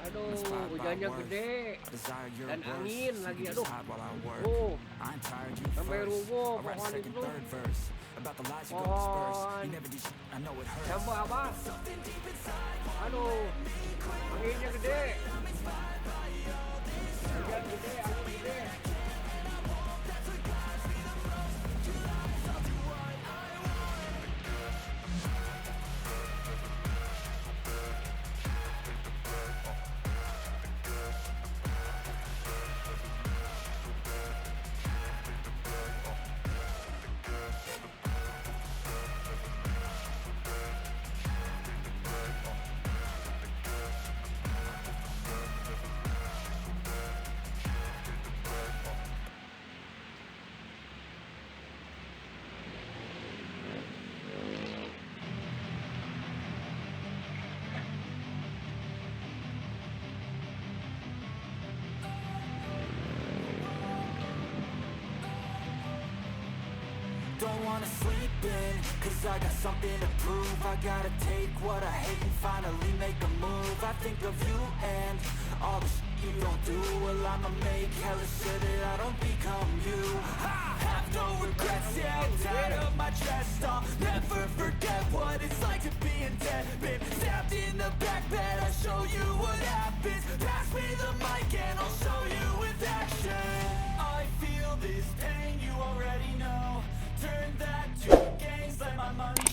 Aduh, hujannya gede dan angin lagi, aduh. Sampai rubuh pohon itu. Pohon jambu apa? Aduh, anginnya gede. Hujan gede, angin gede. Don't wanna sleep in, cause I got something to prove. I gotta take what I hate and finally make a move. I think of you and all the shit you don't do. Well, I'ma make hella sure that I don't become you. I have no regrets, yeah, it's out of my chest. I'll never forget what it's like to be in debt. Been stabbed in the back bed, I'll show you what happens. Pass me the mic and I'll show you with action. I feel this pain, you already know. Turn that to gains, let my money